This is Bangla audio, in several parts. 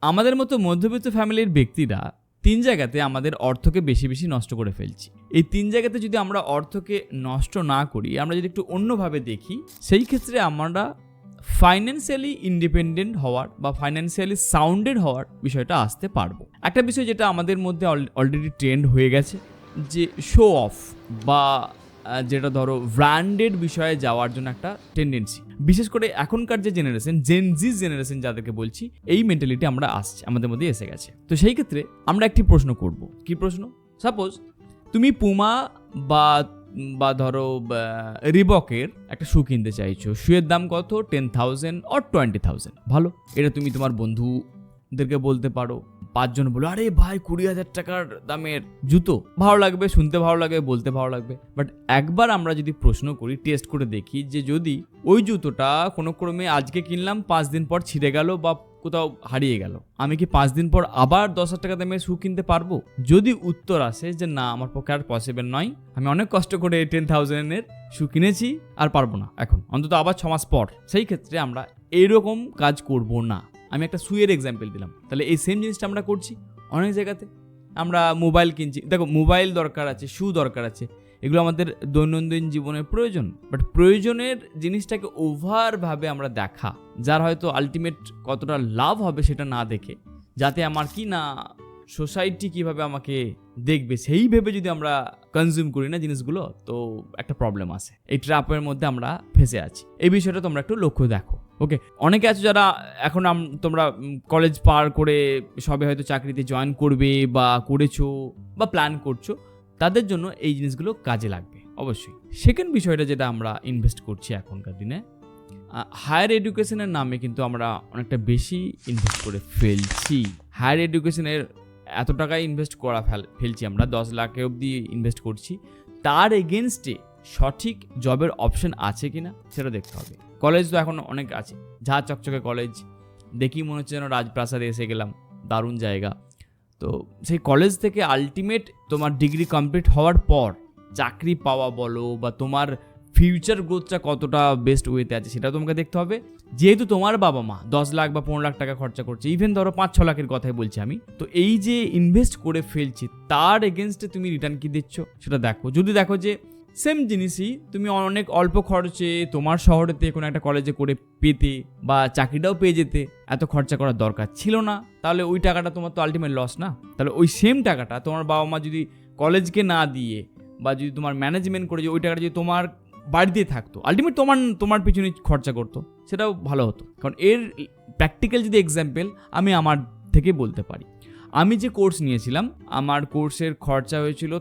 আমাদের মতো মধ্যবিত্ত ফ্যামিলির ব্যক্তিরা 3 জায়গাতে আমাদের অর্থকে বেশি বেশি নষ্ট করে ফেলছি। এই 3 জায়গাতে যদি আমরা অর্থকে নষ্ট না করি, আমরা যদি একটু অন্যভাবে দেখি, সেই ক্ষেত্রে আমরা ফাইন্যান্সিয়ালি ইন্ডিপেন্ডেন্ট হওয়ার বা ফাইন্যান্সিয়ালি সাউন্ডেড হওয়ার বিষয়টা আসতে পারবো। একটা বিষয় যেটা আমাদের মধ্যে অলরেডি ট্রেন্ড হয়ে গেছে, যে শো অফ বা যেটা ধরো ব্র্যান্ডেড বিষয়ে যাওয়ার জন্য একটা টেন্ডেন্সি, বিশেষ করে এখনকার যে জেনারেশন, জেনজি জেনারেশন যাদেরকে বলছি, এই মেন্টালিটি আমরা আসছে, আমাদের মধ্যে এসে গেছে। তো সেই ক্ষেত্রে আমরা একটি প্রশ্ন করব। কি প্রশ্ন? সাপোজ তুমি পুমা বা ধরো রিবকের একটা শু কিনতে চাইছো, শুয়ের দাম কত? 10,000 or 20,000। ভালো, এটা তুমি তোমার বন্ধুদেরকে বলতে পারো। 5 জন বলো, আরে ভাই 20,000 টাকার দামের জুতো, ভালো লাগবে, শুনতে ভালো লাগবে, বলতে ভালো লাগবে। বাট একবার আমরা যদি প্রশ্ন করি, টেস্ট করে দেখি, যে যদি ওই জুতোটা কোনো ক্রমে আজকে কিনলাম, 5 দিন পর ছিঁড়ে গেল বা কোথাও হারিয়ে গেল, আমি কি 5 দিন পর আবার 10,000 টাকা দামের শু কিনতে পারবো? যদি উত্তর আসে যে না, আমার পক্ষে আর পসিবল নয়, আমি অনেক কষ্ট করে 10,000 এর শু কিনেছি, আর পারবো না এখন, অন্তত আবার 6 মাস পর, সেই ক্ষেত্রে আমরা এরকম কাজ করব না। আমি একটা শুয়ের এক্সাম্পল দিলাম, তাহলে এই সেম জিনিসটা আমরা করছি অনেক জায়গাতে। আমরা মোবাইল কিনছি, দেখো মোবাইল দরকার আছে, শু দরকার আছে, এগুলো আমাদের দৈনন্দিন জীবনের প্রয়োজন। বাট প্রয়োজনের জিনিসটাকে ওভারভাবে আমরা দেখা, যার হয়তো আলটিমেট কতটা লাভ হবে সেটা না দেখে, যাতে আমার কি না সোসাইটি কিভাবে আমাকে দেখবে সেই ভেবে যদি আমরা কনজিউম করি না জিনিসগুলো, তো একটা প্রবলেম আছে। এই ট্র্যাপের মধ্যে আমরা ফেসে আছি। এই বিষয়টা তোমরা একটু লক্ষ্য দেখো। ওকে, অনেকে আছো যারা এখন তোমরা কলেজ পার করে সবে হয়তো চাকরিতে জয়েন করবে বা করেছো বা প্ল্যান করছো, তাদের জন্য এই জিনিসগুলো কাজে লাগবে অবশ্যই। সেকেন্ড বিষয়টা যেটা আমরা ইনভেস্ট করছি এখনকার দিনে, হায়ার এডুকেশনের নামে কিন্তু আমরা অনেকটা বেশি ইনভেস্ট করে ফেলছি। হায়ার এডুকেশনের এত টাকা ইনভেস্ট করা ফেলছি আমরা, 10 লাখ অবধি ইনভেস্ট করছি। তার এগেনস্টে সঠিক জবের অপশন আছে কিনা সেটা দেখতে হবে। কলেজ তো এখন অনেক আছে, ঝা চকচকে কলেজ, দেখি মনে হচ্ছে যেন রাজপ্রাসাদে এসে গেলাম, দারুণ জায়গা। তো সেই কলেজ থেকে আলটিমেট তোমার ডিগ্রি কমপ্লিট হওয়ার পর চাকরি পাওয়া বলো বা তোমার ফিউচার গ্রোথটা কতটা বেস্ট ওয়েতে আছে সেটা তোমাকে দেখতে হবে। যেহেতু তোমার বাবা মা 10 লাখ বা 15 লাখ টাকা খরচা করছে, ইভেন ধরো 5-6 লাখের কথাই বলছি আমি, তো এই যে ইনভেস্ট করে ফেলছি তার এগেনস্টে তুমি রিটার্ন কি দিচ্ছ সেটা দেখো। যদি দেখো যে সেম জিনিসই তুমি অনেক অল্প খরচে তোমার শহরেতে কোনো একটা কলেজে করে পেতে বা চাকরিটাও পেয়ে যেতে, এত খরচা করার দরকার ছিল না, তাহলে ওই টাকাটা তোমার তো আলটিমেট লস না? তাহলে ওই সেম টাকাটা তোমার বাবা মা যদি কলেজকে না দিয়ে বা যদি তোমার ম্যানেজমেন্ট করে যে ওই টাকাটা যদি তোমার বাড়িতে থাকতো, আলটিমেট তোমার পিছনে খরচা করতো, সেটাও ভালো হতো। কারণ এর প্র্যাকটিক্যাল যদি এক্সাম্পল আমি আমার থেকে বলতে পারি, আমি যে কোর্স নিয়েছিলাম, আমার কোর্সের খরচা হয়েছিল,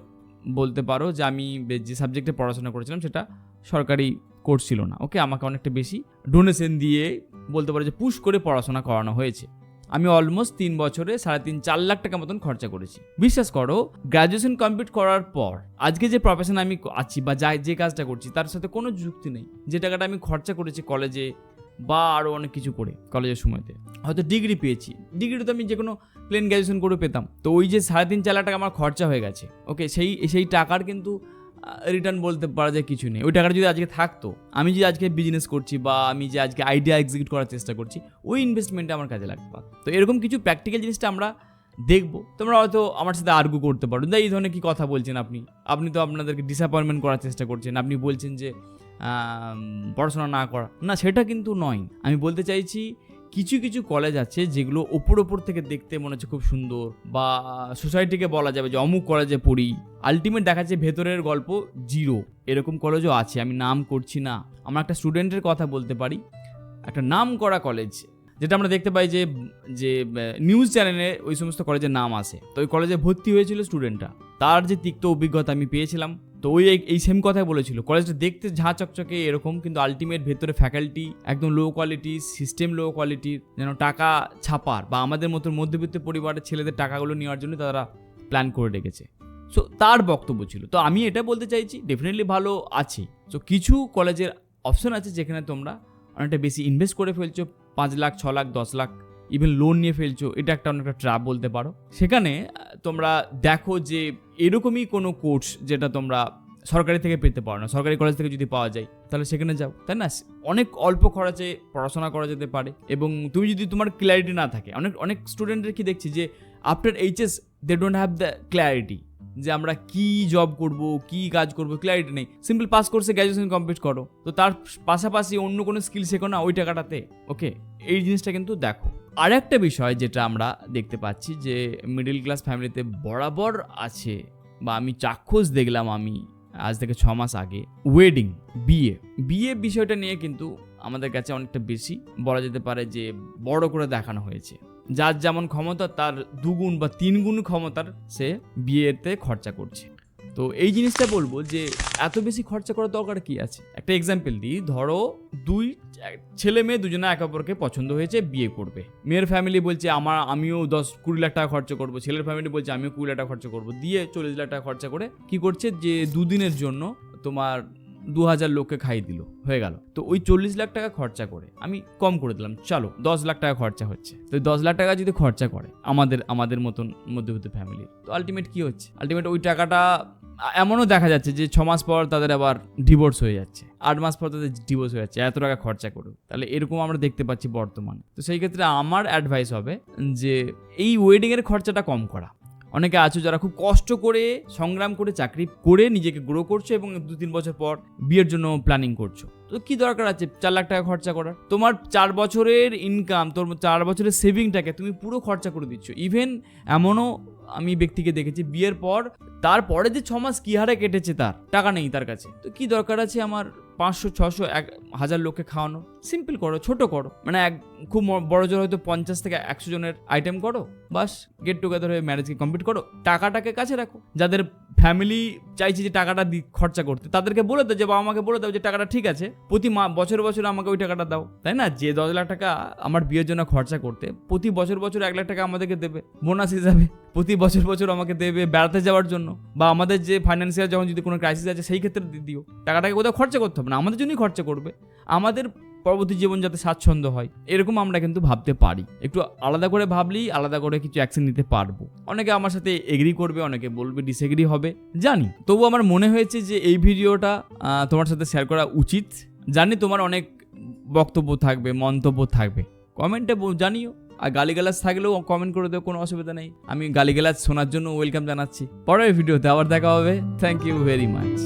বলতে পারো যে আমি যে সাবজেক্টে পড়াশোনা করেছিলাম সেটা সরকারি কোর্স ছিল না। ওকে, আমাকে অনেকটা বেশি ডোনেশন দিয়ে বলতে পারো যে পুশ করে পড়াশোনা করানো হয়েছে। আমি অলমোস্ট 3 বছরে 3.5-4 লাখ টাকা মতন খরচা করেছি। বিশ্বাস করো, গ্র্যাজুয়েশন কমপ্লিট করার পর আজকে যে প্রফেশন আমি আছি বা যে কাজটা করছি তার সাথে কোনো যুক্তি নেই। যে টাকাটা আমি খরচা করেছি কলেজে বা আরও অনেক কিছু করে কলেজের সময়তে, হয়তো ডিগ্রি পেয়েছি, ডিগ্রিটা তো আমি যে কোনো প্লেন গ্র্যাজুয়েশন করে পেতাম, তো ওই যে 3.5-4 লাখ টাকা আমার খরচা হয়ে গেছে। ওকে, সেই টাকার কিন্তু রিটার্ন বলতে পারা যায় কিছু নেই। ওই টাকাটা যদি আজকে থাকতো, আমি যে আজকে বিজনেস করছি বা আমি যে আজকে আইডিয়া এক্সিকিউট করার চেষ্টা করছি, ওই ইনভেস্টমেন্টটা আমার কাজে লাগবে। তো এরকম কিছু প্র্যাকটিক্যাল জিনিসটা আমরা দেখবো। তোমরা হয়তো আমার সাথে আর্গু করতে পারো, এই ধরনের কি কথা বলছেন আপনি তো আপনাদেরকে ডিসঅ্যাপয়েন্টমেন্ট করার চেষ্টা করছেন, আপনি বলছেন যে পড়াশোনা না করা, না সেটা কিন্তু নয়। আমি বলতে চাইছি কিছু কিছু কলেজ আছে যেগুলো ওপর থেকে দেখতে মনে হচ্ছে খুব সুন্দর, বা সোসাইটিকে বলা যাবে যে অমুক কলেজে পড়ি, আলটিমেট দেখা যাচ্ছে ভেতরের গল্প জিরো। এরকম কলেজও আছে, আমি নাম করছি না। আমরা একটা স্টুডেন্টের কথা বলতে পারি, একটা নাম করা কলেজ, যেটা আমরা দেখতে পাই যে নিউজ চ্যানেলে ওই সমস্ত কলেজের নাম আসে। তো ওই কলেজে ভর্তি হয়েছিল স্টুডেন্টটা, তার যে তিক্ত অভিজ্ঞতা আমি পেয়েছিলাম, তো এই সেম কথাই বলেছিল। কলেজটা দেখতে ঝাঁ চকচকে এরকম, কিন্তু আলটিমেট ভেতরে ফ্যাকাল্টি একদম লো কোয়ালিটি, সিস্টেম লো কোয়ালিটির, যেন টাকা ছাপার বা আমাদের মতো মধ্যবিত্ত পরিবারের ছেলেদের টাকাগুলো নেওয়ার জন্য তারা প্ল্যান করে রেখেছে। সো তার বক্তব্য ছিল। তো আমি এটা বলতে চাইছি ডেফিনেটলি ভালো আছে। সো কিছু কলেজের অপশন আছে যেখানে তোমরা অনেকটা বেশি ইনভেস্ট করে ফেলছো, 5 লাখ 6 লাখ 10 লাখ ইভেন লোন নিয়ে ফেলছো, এটা অনেকটা ট্র্যাপ বলতে পারো। সেখানে তোমরা দেখো যে এরকমই কোনো কোর্স যেটা তোমরা সরকারি থেকে পেতে পারো না, সরকারি কলেজ থেকে যদি পাওয়া যায় তাহলে সেখানে যাও, তাই না? অনেক অল্প খরচে পড়াশোনা করা যেতে পারে। এবং তুমি যদি তোমার ক্ল্যারিটি না থাকে, অনেক স্টুডেন্টের কি দেখছি যে after HS they don't have the clarity, যে আমরা কি জব করব, কি কাজ করব, ক্ল্যারিটি নেই। সিম্পল পাস কোর্সে গ্র্যাজুয়েশন কমপ্লিট করো, তো তার পাশাপাশি অন্য কোনো স্কিল শেখো না ওই টাকাটাতে। ওকে, এই জিনিসটা কিন্তু দেখো। আর একটা বিষয় যেটা আমরা দেখতে পাচ্ছি যে মিডল ক্লাস ফ্যামিলিতে বরাবর আছে, বা আমি চাক্ষুষ দেখলাম আমি আজ থেকে 6 মাস আগে, ওয়েডিং, বিয়ে বিষয়টা নিয়ে কিন্তু আমাদের কাছে অনেকটা বেশি বলা যেতে পারে যে বড় করে দেখানো হয়েছে। যার যেমন ক্ষমতা তার 2 গুণ বা 3 গুণ ক্ষমতার সে বিয়েতে খরচা করছে। তো এই জিনিসটা বলবো যে এত বেশি খরচা করার দরকার কি আছে। একটা এক্সাম্পল দিই, ধরো ছেলে মেয়ে দুজনে একে অপরকে পছন্দ হয়েছে, বিয়ে করবে। মেয়ের ফ্যামিলি বলছে আমিও 10-20 লাখ টাকা খরচা করবো, ছেলের ফ্যামিলি বলছে আমিও 20 লাখ টাকা খরচা করবো, দিয়ে 40 লাখ টাকা খরচা করে কি করছে যে 2 দিনের জন্য তোমার 2000 লোককে খাইয়ে দিল, হয়ে গেল। তো ওই 40 লাখ টাকা খরচা করে আমি কম করে দিলাম, চলো 10 লাখ টাকা খরচা হচ্ছে। তো 10 লাখ টাকা যদি খরচা করে আমাদের মতন মধ্যবিত্ত ফ্যামিলি, তো আলটিমেট কি হচ্ছে? আলটিমেট ওই টাকাটা এমনও দেখা যাচ্ছে যে 6 মাস পর তাদের আবার ডিভোর্স হয়ে যাচ্ছে, 8 মাস পর তাদের ডিভোর্স হয়ে যাচ্ছে, এত টাকা খরচা করুক। তাহলে এরকম আমরা দেখতে পাচ্ছি বর্তমানে। তো সেই ক্ষেত্রে আমার অ্যাডভাইস হবে যে এই ওয়েডিংয়ের খরচাটা কম করা। অনেকে আছো যারা খুব কষ্ট করে সংগ্রাম করে চাকরি করে নিজেকে গ্রো করছো এবং 2-3 বছর পর বিয়ের জন্য প্ল্যানিং করছো। তো কি দরকার আছে 4 লাখ টাকা খরচা করার? তোমার 4 বছরের ইনকাম, তোর 4 বছরের সেভিংটাকে তুমি পুরো খরচা করে দিচ্ছ। ইভেন এমনও আমি ব্যক্তিকে দেখেছি বিয়ের পর তারপরে যে 6 মাস কি হারে কেটেছে, তার টাকা নেই তার কাছে। তো কি দরকার আছে আমার 500-600-1000 লোককে খাওয়ানো? সিম্পল করো, ছোট করো, মানে খুব বড় জোর হয়তো 50 থেকে 100 জনের আইটেম করো, বাস গেট টুগেদার হয়ে ম্যারেজকে কমপ্লিট করো। টাকাটাকে কাছে রাখো। যাদের ফ্যামিলি চাইছে যে টাকাটা খরচা করতে, তাদেরকে বলে দাও যে বাবা আমাকে বলে দাও যে টাকাটা ঠিক আছে, প্রতি বছর বছর আমাকে ওই টাকাটা দাও, তাই না? যে 10 লাখ টাকা আমার বিয়ের জন্য খরচা করতে, প্রতি বছর 1 লাখ টাকা আমাদেরকে দেবে বোনাস হিসাবে, প্রতি বছর আমাকে দেবে বেড়াতে যাওয়ার জন্য, বা আমাদের যে ফাইন্যান্সিয়াল যখন যদি কোনো ক্রাইসিস আছে সেই ক্ষেত্রে দিও। টাকাটাকে কোথাও খরচা করতে হবে না, আমাদের জন্যই খরচা করবে, আমাদের পরবর্তী জীবন যাতে স্বাচ্ছন্দ্য হয়, এরকম আমরা কিন্তু ভাবতে পারি। একটু আলাদা করে ভাবলেই আলাদা করে কিছু অ্যাকশন নিতে পারবো। অনেকে আমার সাথে এগ্রি করবে, অনেকে বলবে ডিসএগ্রি হবে, জানি। তবু আমার মনে হয়েছে যে এই ভিডিওটা তোমার সাথে শেয়ার করা উচিত। জানি তোমার অনেক বক্তব্য থাকবে, মন্তব্য থাকবে, কমেন্টে জানিও। আর গালিগালাজ থাকলেও কমেন্ট করে দেও, কোনো অসুবিধা নেই। আমি গালিগালাজ শোনার জন্য ওয়েলকাম জানাচ্ছি। পরের ভিডিওতে আবার দেখা হবে। Thank you very much.